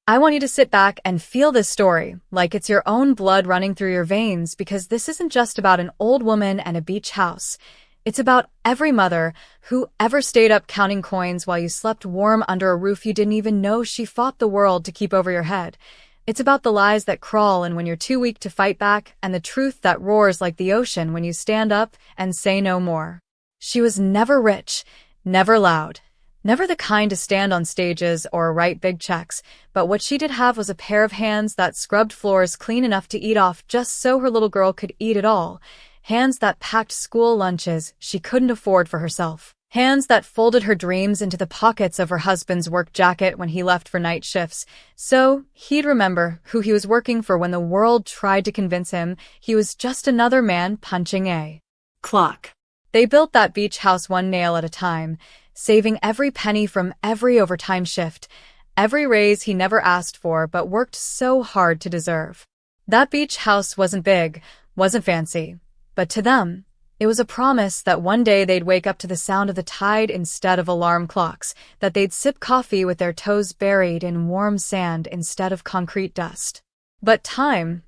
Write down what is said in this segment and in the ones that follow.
I want you to sit back and feel this story like it's your own blood running through your veins, because this isn't just about an old woman and a beach house. It's about every mother who ever stayed up counting coins while you slept warm under a roof you didn't even know she fought the world to keep over your head. It's about the lies that crawl in when you're too weak to fight back, and the truth that roars like the ocean when you stand up and say no more. She was never rich, never loud, never the kind to stand on stages or write big checks, but what she did have was a pair of hands that scrubbed floors clean enough to eat off just so her little girl could eat it all. Hands that packed school lunches she couldn't afford for herself. Hands that folded her dreams into the pockets of her husband's work jacket when he left for night shifts, so he'd remember who he was working for when the world tried to convince him he was just another man punching a clock. They built that beach house one nail at a time, saving every penny from every overtime shift, every raise he never asked for but worked so hard to deserve. That beach house wasn't big, wasn't fancy, but to them, it was a promise that one day they'd wake up to the sound of the tide instead of alarm clocks, that they'd sip coffee with their toes buried in warm sand instead of concrete dust. But time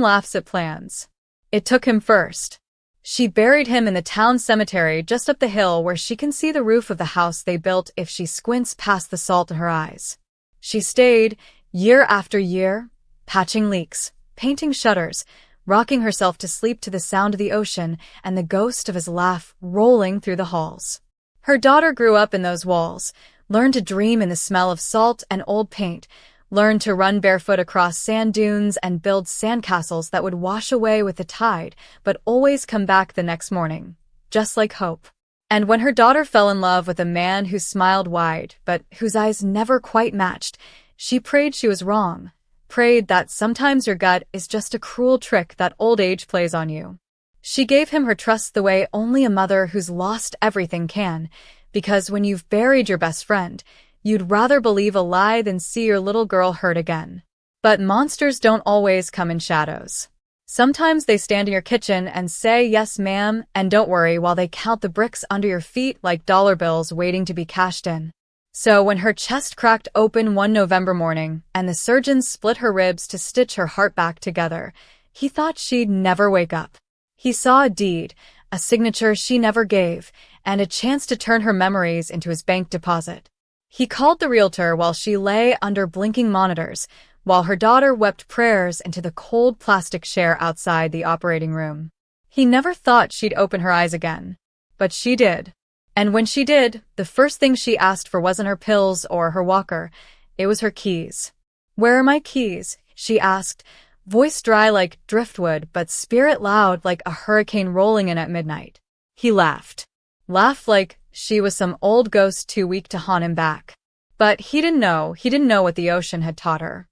laughs at plans. It took him first. She buried him in the town cemetery just up the hill where she can see the roof of the house they built if she squints past the salt in her eyes. She stayed, year after year, patching leaks, painting shutters, rocking herself to sleep to the sound of the ocean and the ghost of his laugh rolling through the halls. Her daughter grew up in those walls, learned to dream in the smell of salt and old paint, learned to run barefoot across sand dunes and build sandcastles that would wash away with the tide, but always come back the next morning, just like hope. And when her daughter fell in love with a man who smiled wide, but whose eyes never quite matched, she prayed she was wrong. Prayed that sometimes your gut is just a cruel trick that old age plays on you. She gave him her trust the way only a mother who's lost everything can, because when you've buried your best friend, you'd rather believe a lie than see your little girl hurt again. But monsters don't always come in shadows. Sometimes they stand in your kitchen and say, "Yes, ma'am," and don't worry while they count the bricks under your feet like dollar bills waiting to be cashed in. So when her chest cracked open one November morning and the surgeons split her ribs to stitch her heart back together, he thought she'd never wake up. He saw a deed, a signature she never gave, and a chance to turn her memories into his bank deposit. He called the realtor while she lay under blinking monitors, while her daughter wept prayers into the cold plastic chair outside the operating room. He never thought she'd open her eyes again, but she did. And when she did, the first thing she asked for wasn't her pills or her walker. It was her keys. "Where are my keys?" she asked, voice dry like driftwood but spirit loud like a hurricane rolling in at midnight. He laughed. Laughed like she was some old ghost too weak to haunt him back. But he didn't know what the ocean had taught her.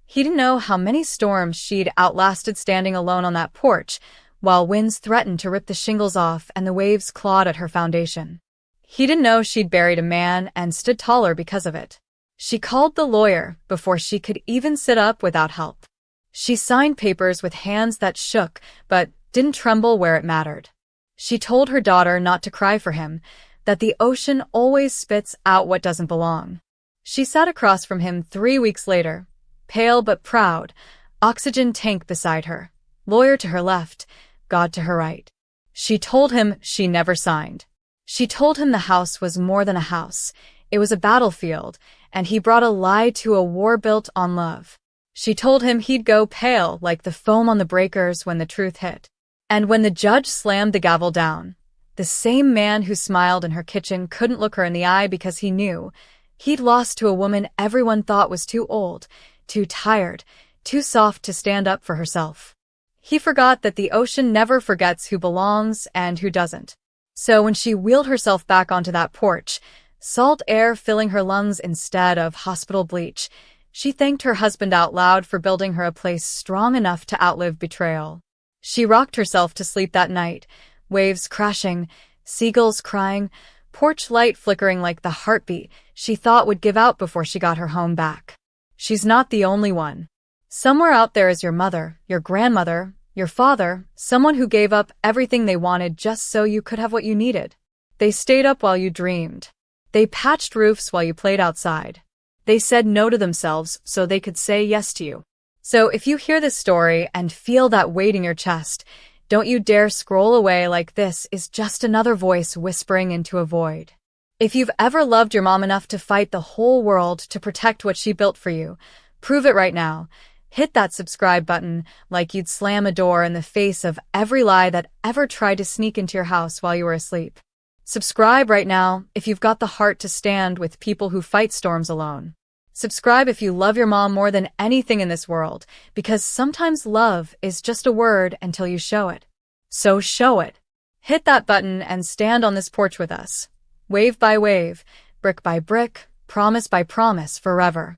He didn't know how many storms she'd outlasted standing alone on that porch, while winds threatened to rip the shingles off and the waves clawed at her foundation. He didn't know she'd buried a man and stood taller because of it. She called the lawyer before she could even sit up without help. She signed papers with hands that shook but didn't tremble where it mattered. She told her daughter not to cry for him, that the ocean always spits out what doesn't belong. She sat across from him 3 weeks later, pale but proud, oxygen tank beside her, lawyer to her left, God to her right. She told him she never signed. She told him the house was more than a house. It was a battlefield, and he brought a lie to a war built on love. She told him he'd go pale like the foam on the breakers when the truth hit. And when the judge slammed the gavel down, the same man who smiled in her kitchen couldn't look her in the eye because he knew he'd lost to a woman everyone thought was too old, too tired, too soft to stand up for herself. He forgot that the ocean never forgets who belongs and who doesn't. So when she wheeled herself back onto that porch, salt air filling her lungs instead of hospital bleach, she thanked her husband out loud for building her a place strong enough to outlive betrayal. She rocked herself to sleep that night, waves crashing, seagulls crying, porch light flickering like the heartbeat she thought would give out before she got her home back. She's not the only one. Somewhere out there is your mother, your grandmother, your father, someone who gave up everything they wanted just so you could have what you needed. They stayed up while you dreamed. They patched roofs while you played outside. They said no to themselves so they could say yes to you. So if you hear this story and feel that weight in your chest, don't you dare scroll away like this is just another voice whispering into a void. If you've ever loved your mom enough to fight the whole world to protect what she built for you, prove it right now. Hit that subscribe button like you'd slam a door in the face of every lie that ever tried to sneak into your house while you were asleep. Subscribe right now if you've got the heart to stand with people who fight storms alone. Subscribe if you love your mom more than anything in this world, because sometimes love is just a word until you show it. So show it. Hit that button and stand on this porch with us. Wave by wave, brick by brick, promise by promise, forever.